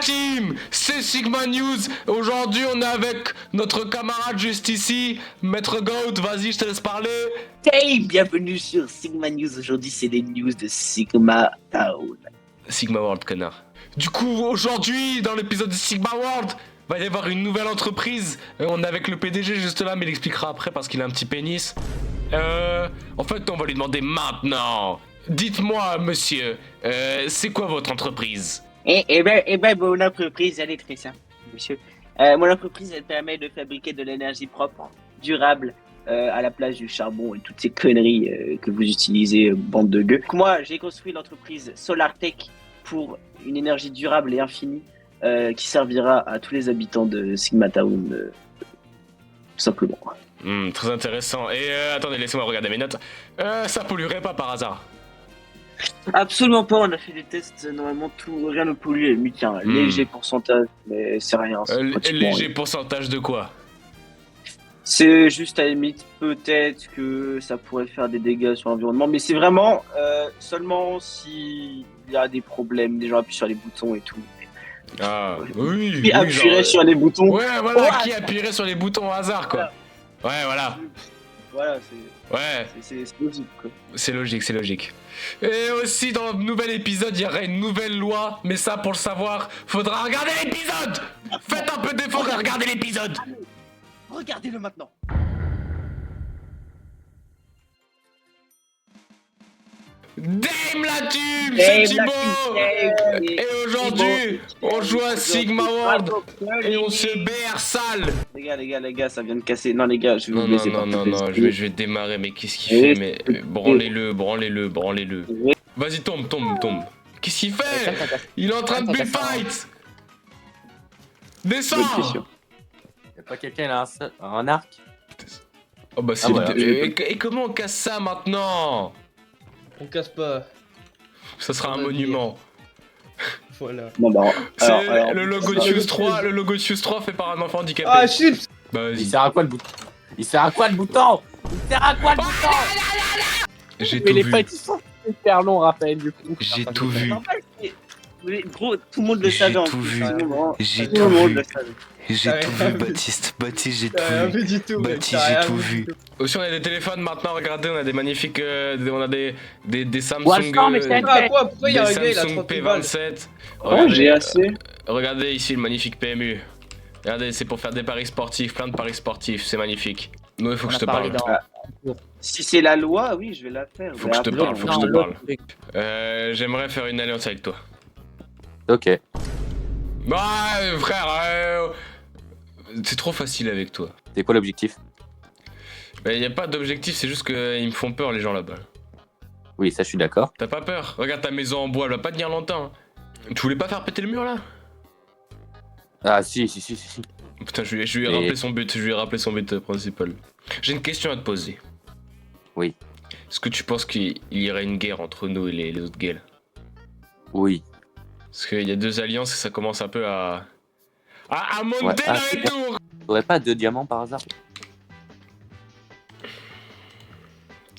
team, c'est Sigma News. Aujourd'hui, on est avec notre camarade juste ici, Maître Goat. Vas-y, je te laisse parler. Hey, bienvenue sur Sigma News. Aujourd'hui, c'est des news de Sigma Town. Sigma World, connard. Du coup, aujourd'hui, dans l'épisode de Sigma World, va y avoir une nouvelle entreprise. On est avec le PDG juste là, mais il expliquera après parce qu'il a un petit pénis. En fait, on va lui demander maintenant. Dites-moi, monsieur, c'est quoi votre entreprise? Eh ben, mon entreprise, elle est très simple, monsieur. Mon entreprise, elle permet de fabriquer de l'énergie propre, durable, à la place du charbon et toutes ces conneries que vous utilisez, bande de gueux. Moi, j'ai construit l'entreprise SolarTech pour une énergie durable et infinie qui servira à tous les habitants de Sigma Town, tout simplement. Très intéressant. Et attendez, laissez-moi regarder mes notes. Ça polluerait pas par hasard? Absolument pas, on a fait des tests, normalement rien ne pollue, mais tiens, léger pourcentage, mais c'est rien. Léger pourcentage de quoi? C'est juste à la limite, peut-être que ça pourrait faire des dégâts sur l'environnement, mais c'est vraiment seulement s'il y a des problèmes, des gens appuient sur les boutons et tout. Ah, oui. Qui appuierait sur les boutons? Ouais, voilà, qui appuierait sur les boutons au hasard, quoi. Ouais, voilà. Voilà, c'est logique, quoi. C'est logique, c'est logique. Et aussi, dans le nouvel épisode, il y aura une nouvelle loi, mais ça, pour le savoir, faudra regarder l'épisode. Faites un peu d'effort et regardez l'épisode. Regardez-le maintenant. Dame la tube, c'est Thibaut. Et aujourd'hui, on joue à Sigma World et on se BR sale. Les gars, ça vient de casser. Non, les gars, je vais vous Non, laisser. je vais démarrer, mais qu'est-ce qu'il fait? Mais branlez-le. Vas-y, tombe. Qu'est-ce qu'il fait? Il est en train de build fight. Descends. Y'a pas quelqu'un là, un arc? Oh bah c'est voilà. Et comment on casse ça maintenant? On casse pas. Ça sera un monument. Voilà. Non, bah, C'est le logo de Fuse 3, le logo de Fuse 3 fait par un enfant handicapé. Ah, chips! Bah vas-y. Il sert à quoi le bouton? J'ai Mais tout les vu. fights ils sont super longs, Raphaël, du coup. J'ai tout vu. mais gros, tout le monde le J'ai savait. tout vu. J'ai Tout tout le monde vu. le savait. J'ai T'as tout rien vu, vu. Baptiste, j'ai T'as rien tout vu. vu du tout, mec, Baptiste, t'as j'ai rien tout vu vu. du tout. Aussi, on a des téléphones maintenant, regardez, on a des magnifiques. On a des Samsung. Wallstorm et Snapchat. Ah, pourquoi il y a Des un gars, il a Samsung 30 balles? P27. Oh, j'ai assez. Regardez ici le magnifique PMU. Regardez, c'est pour faire des paris sportifs, plein de paris sportifs, c'est magnifique. Non, il faut que je te parle. Si c'est la loi, oui, je vais la faire. Faut que je te parle, faut que je te parle. J'aimerais faire une alliance avec toi. Ok. Bah, frère, c'est trop facile avec toi. C'est quoi l'objectif? Bah, y a pas d'objectif, c'est juste qu'ils me font peur, les gens là-bas. Oui, ça je suis d'accord. T'as pas peur? Regarde ta maison en bois, elle va pas tenir longtemps. Tu voulais pas faire péter le mur là? Ah si. Putain, je lui ai rappelé son but, principal. J'ai une question à te poser. Oui. Est-ce que tu penses qu'il y aurait une guerre entre nous et les autres gueules? Oui. Parce qu'il y a deux alliances et ça commence un peu à monter Ouais, dans les tours. T'aurais pas 2 diamants par hasard?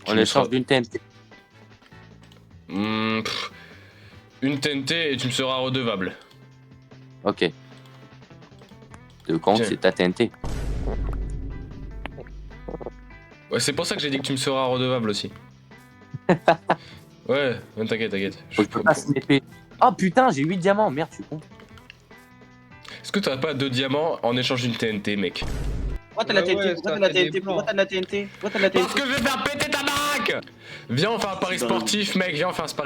Tu En me échange seras- d'une TNT. Une TNT et tu me seras redevable. Ok. De compte, Tiens. c'est ta TNT. Ouais, c'est pour ça que j'ai dit que tu me seras redevable aussi. Ouais, t'inquiète. Faut que je passe une épée. Oh putain, j'ai 8 diamants, merde, je suis con. Est-ce que t'as pas 2 diamants en échange d'une TNT, mec? Pourquoi t'as la Ouais, TNT? ouais, Pourquoi ça t'as la fait des TNT? plans. Pourquoi t'as la TNT? Pourquoi t'as la TNT? Parce que je vais faire péter ta baraque. Viens, on fait un pari sportif, mec. Viens, on fait un spot.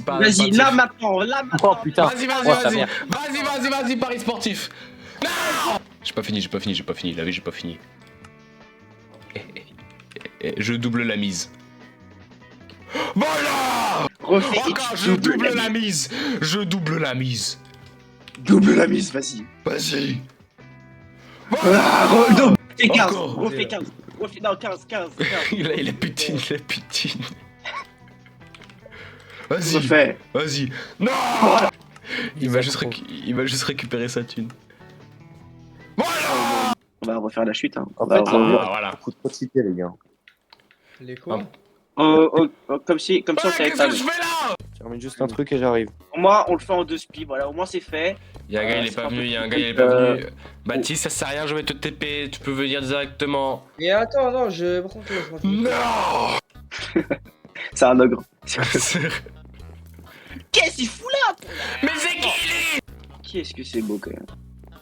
Vas-y, là maintenant, Oh putain. Vas-y, Oh, ta mère. vas-y, pari sportif. Non. J'ai pas fini, la vie, j'ai pas fini. Je double la mise. Voilà. Refais et Encore, tu je double la mise. Double la mise, vas-y. Vas-y. Fais 15, Encore. refais 15. Non, 15. Il a putine. Vas-y. Refais. Vas-y. Non. Il va juste récupérer sa thune. Voilà. On va refaire la chute, hein. En fait, Voilà. Faut trop citer, les gars. Les quoi? Comme si on savait Qu'est-ce pas. que je fais là? termine juste un truc et j'arrive. Pour moi, on le fait en 2 spi. Voilà, au moins c'est fait. Y'a un gars, il est c'est pas un venu, peu y'a un plus gars, il est pas compliqué, venu. Baptiste, ça sert à rien, je vais te TP, tu peux venir directement. Mais attends, non, je prends tout. Non. C'est un ogre. Mais Qu'est-ce qu'il fout là? c'est qui? Qu'est-ce que c'est beau quand même.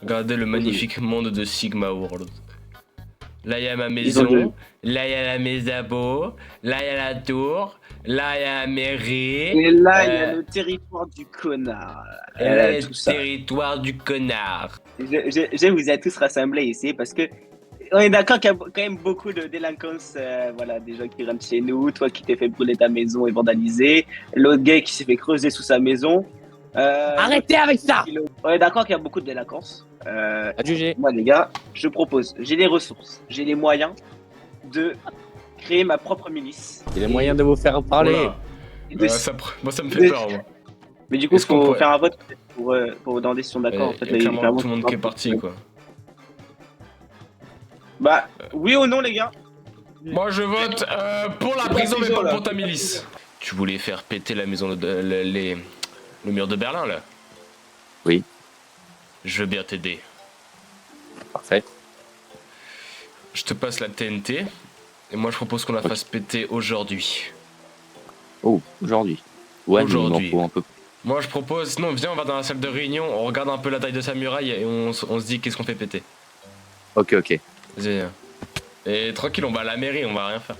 Regardez le magnifique monde de Sigma World. Là, il y a ma Ils ont le- maison. Là, il y a la Mesabo. Là, il y a la tour. Là, il y a la mairie. Et là, il y a le territoire du connard. Et là, Le tout ça. territoire du connard. Je vous ai tous rassemblés ici parce que on est d'accord qu'il y a quand même beaucoup de délinquance. Voilà, des gens qui rentrent chez nous. Toi qui t'es fait brûler ta maison et vandaliser. L'autre gars qui s'est fait creuser sous sa maison. Arrêtez avec ça. On est d'accord qu'il y a beaucoup de délinquance. Adjugé. Moi, les gars, je propose. J'ai les ressources, j'ai les moyens de créer ma propre milice. Il y a moyen de vous faire parler. Voilà. Et de- Moi, ça me fait peur, moi. Mais du coup, il Est-ce qu'on faut pourrait- faire un vote pour dans des sont d'accord. En fait, Il y a là, clairement tout le monde qui est parti, quoi. Bah, oui ou non, les gars? Moi, je vote pour la C'est prison, la mais prison, pas là. pour ta milice. Tu voulais faire péter la maison le mur de Berlin, là? Oui. Je veux bien t'aider. Parfait. Je te passe la TNT. Et moi, je propose qu'on la fasse péter aujourd'hui. Oh, aujourd'hui. Ouais, mais il m'en Aujourd'hui. faut un peu. Moi, je propose... Non, viens, on va dans la salle de réunion, on regarde un peu la taille de sa muraille et on se dit qu'est-ce qu'on fait péter. Ok. Vas-y, viens. Et tranquille, on va à la mairie, on va rien faire.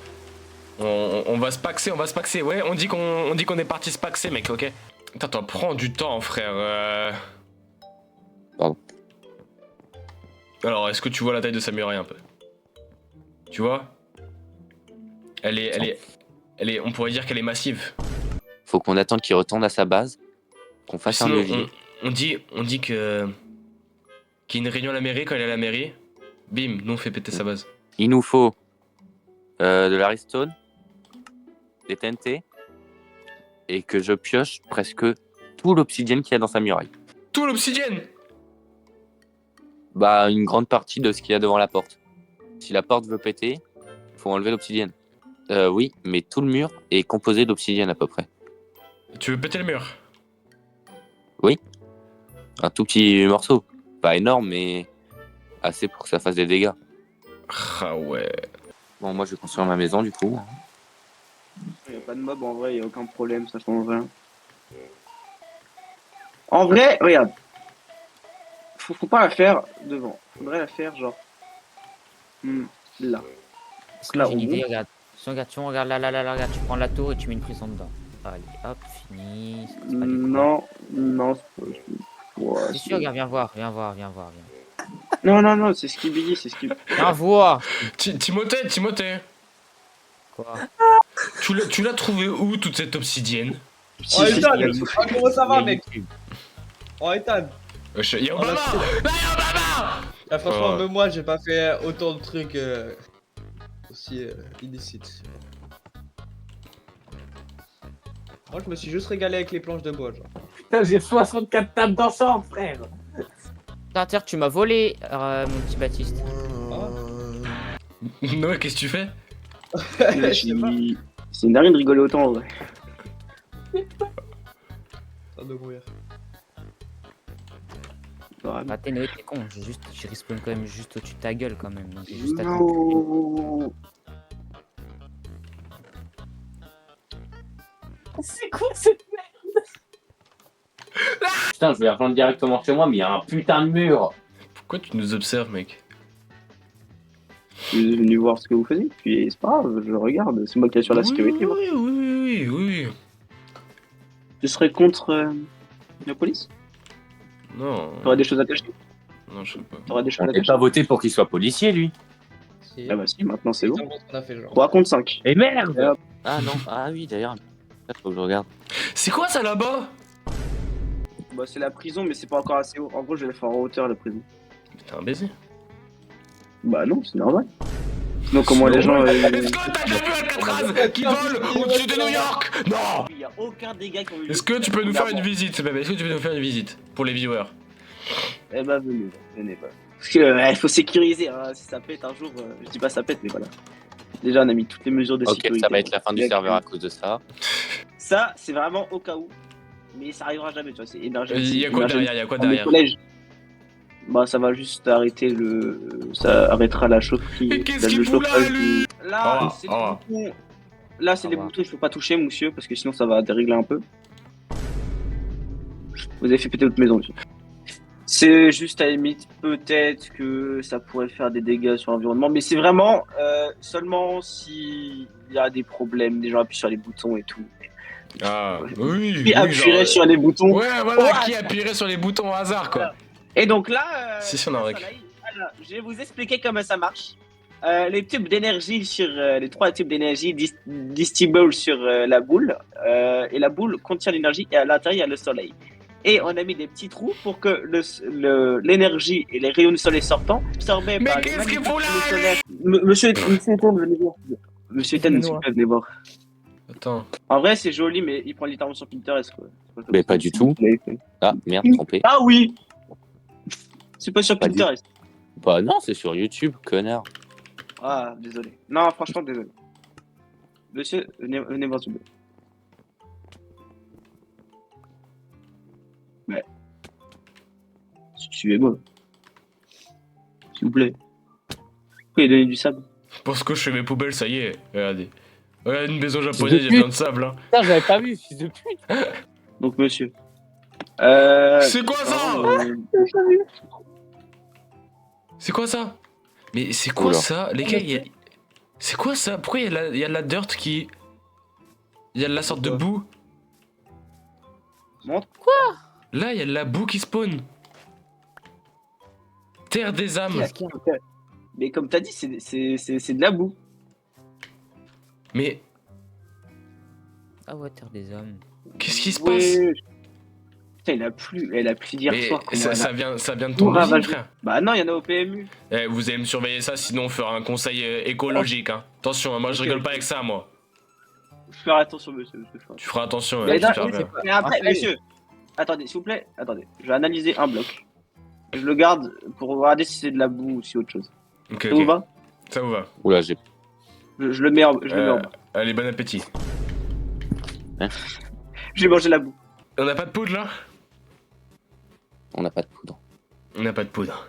On va se paxer, Ouais, on dit qu'on est parti se paxer, mec, ok? Attends, prends du temps, frère. Pardon. Alors, est-ce que tu vois la taille de sa muraille un peu? Tu vois? Elle est... On pourrait dire qu'elle est massive. Faut qu'on attende qu'il retourne à sa base, qu'on fasse un Sinon, levier. on dit que... qu'il y a une réunion à la mairie, quand elle est à la mairie, bim, nous on fait péter sa base. Il nous faut de la redstone, des TNT, et que je pioche presque tout l'obsidienne qu'il y a dans sa muraille. Tout l'obsidienne! Bah, une grande partie de ce qu'il y a devant la porte. Si la porte veut péter, faut enlever l'obsidienne. Oui, mais tout le mur est composé d'obsidienne à peu près. Tu veux péter le mur? Un tout petit morceau. Pas énorme, mais assez pour que ça fasse des dégâts. Ah ouais. Bon, moi, je vais construire ma maison, du coup. Il n'y a pas de mob en vrai, il n'y a aucun problème, ça change rien. En vrai, regarde. Faut pas la faire devant. Faudrait la faire genre. Là. Là, J'ai une on idée, monte. regarde. Regarde, tu regardes là, regarde, tu prends la tour et tu mets une prison dedans. Allez, hop, fini. ça casse pas les couilles. Non, c'est pas. Ouais, C'est sûr, regarde, viens voir. Non, c'est Skibidi, c'est Skibidi. Viens voir. Timothée, Quoi? tu l'as trouvé où toute cette obsidienne? Oh, Ethan, comment ça va, mec? Oh, Ethan. Y'a Obama! Oh, Là, y'a Obama! Ah, franchement, Oh. même moi, j'ai pas fait autant de trucs aussi illicites. Moi, je me suis juste régalé avec les planches de bois, genre. Putain, j'ai 64 tables d'ensemble, frère. Tiens, tu m'as volé, mon petit Baptiste. Noé, qu'est-ce que tu fais? Je sais pas. C'est une dinguerie de rigoler autant en vrai. Ça doit mourir. Ah, t'es Noé, t'es con. J'ai respawn quand même juste au-dessus de ta gueule quand même. Donc j'ai juste attendu. Non. C'est quoi cette merde? Putain, je vais rejoindre directement chez moi, mais il y a un putain de mur. Pourquoi tu nous observes, mec? Je suis venu voir ce que vous faisiez, puis c'est pas grave, je regarde. C'est moi qui assure la sécurité. moi. Oui. Tu serais contre la police? Non. T'aurais des choses à cacher? Non, je sais pas. T'aurais des choses On à n'a cacher? pas voté pour qu'il soit policier, lui. Si. Ah bah si, maintenant c'est bon. ce qu'on a fait, genre. 3 contre 5. Et merde. Et hop. Ah non, ah oui, d'ailleurs. Faut que je regarde. C'est quoi ça là-bas? Bah c'est la prison, mais c'est pas encore assez haut. En gros, je vais la faire en hauteur, la prison. T'es un baiser. Bah non, c'est normal. Sinon, comment les gens... Est-ce que t'as déjà vu Alcatraz qui vole au-dessus de New York? Non. Il y a aucun dégât qui ont eu lieu. Est-ce que tu peux nous faire une visite, bébé? Est-ce que tu peux nous faire une visite pour les viewers? Eh bah venez pas. Parce que il faut sécuriser, hein. Si ça pète un jour, je dis pas ça pète, mais voilà. Déjà, on a mis toutes les mesures de Ok, sécurité. ça va être la fin du serveur à cause de ça. Ça, c'est vraiment au cas où. Mais ça arrivera jamais, tu vois. C'est énergie. Il y a quoi derrière? Il y a quoi Dans le derrière? collège. Bah, ça va juste arrêter ça arrêtera la chaufferie. Mais qu'est-ce qu'il fout là, lui? Là, Oh, c'est oh. les boutons. Là, c'est Au les revoir. boutons, il faut pas toucher, monsieur, parce que sinon ça va dérégler un peu. Vous avez fait péter votre maison, monsieur. C'est juste à la limite, peut-être que ça pourrait faire des dégâts sur l'environnement, mais c'est vraiment seulement s'il y a des problèmes, des gens appuient sur les boutons et tout. Ah, oui. Qui oui, appuierait genre, sur les boutons. Ouais, voilà, Oh, qui appuierait sur les boutons au hasard, quoi. Et donc là, Si, on a un rec. voilà, je vais vous expliquer comment ça marche. Les tubes d'énergie sur les 3 tubes d'énergie distribués sur la boule, et la boule contient l'énergie et à l'intérieur il y a le soleil. Et on a mis des petits trous pour que l'énergie et les rayons du soleil sortants absorbés Mais par les qu'est-ce qu'il magnétosphères fout là, du soleil. Monsieur Ethan, venez voir. Monsieur Ethan, s'il vous plaît, venez voir. Attends. En vrai, c'est joli, mais il prend littéralement sur Pinterest, quoi. Mais pas du tout. Ah, merde, trompé. Ah oui. C'est pas sur Pas du- Pinterest. Bah non, c'est sur YouTube, connard. Ah, désolé. Non, franchement, désolé. Monsieur, venez voir, s'il vous plaît. Ouais. Suivez-moi. S'il vous plaît. Pourquoi il a donné du sable? Parce que je fais mes poubelles, ça y est. Regardez. Regarde une maison japonaise, il y a plein de sable, hein. Putain, j'avais pas vu, fils de pute. Donc, monsieur. C'est quoi ça? C'est quoi ça? Mais c'est quoi Oula. ça? Les gars, c'est quoi ça? Pourquoi il y a de la dirt qui... Il y a de la sorte de boue. Montre. Là, il y a de la boue qui spawn. Terre des âmes. Mais comme t'as dit, c'est de la boue. Mais Ah ouais, terre des hommes. qu'est-ce qui se passe? Ouais. Putain, elle a plu d'hier Mais soir. comment elle a- ça vient de tout ton usine, ravagé. frère. Bah non, il y en a au PMU. Eh, vous allez me surveiller ça, sinon on fera un conseil écologique, hein. Attention, hein, moi je Ok, rigole ok. pas avec ça, moi. Je ferai attention, monsieur. Tu feras attention, Mais, non, j'espère mais bien. mais après, monsieur, attendez, s'il vous plaît, attendez. Je vais analyser un bloc. Je le garde pour regarder si c'est de la boue ou si autre chose. Ok, Ça vous ok. va? Ça vous va. Oula, j'ai. Je le mets en bas. Allez, bon appétit. Je vais manger la boue. On n'a pas de poudre là? On n'a pas de poudre. On n'a pas de poudre.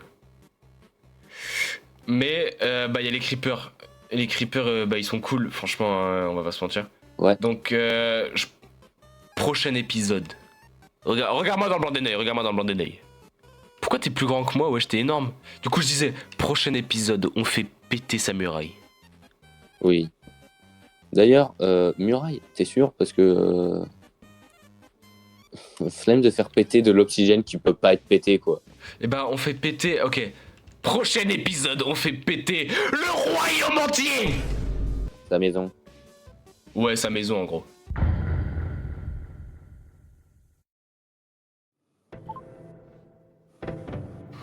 Mais bah il y a les creepers. Et les creepers, bah ils sont cool, franchement, on va pas se mentir. Ouais. Donc prochain épisode. Regarde-moi dans le blanc des nez, regarde-moi dans le blanc des nez. Pourquoi t'es plus grand que moi? Ouais, j'étais énorme. Du coup je disais, prochain épisode, on fait péter sa muraille. Oui. D'ailleurs, muraille, t'es sûr? Parce que. Flemme de faire péter de l'oxygène qui peut pas être pété, quoi. Et ben on fait péter, ok. Prochain épisode, on fait péter le royaume entier. Ta maison. Ouais, sa maison en gros.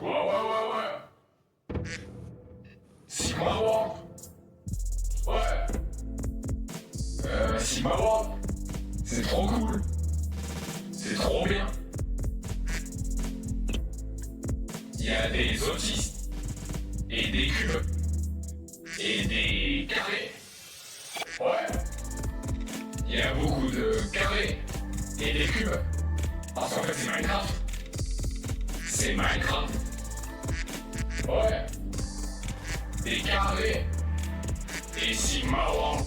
Ouais. Sigma World. Ouais. Sigma World. C'est trop cool. C'est trop bien. Il y a des autistes. Et des cubes. Et des carrés. Ouais. Il y a beaucoup de carrés. Et des cubes. Parce qu'en fait c'est Minecraft. C'est Minecraft. Ouais. Des carrés. Et Sigma World.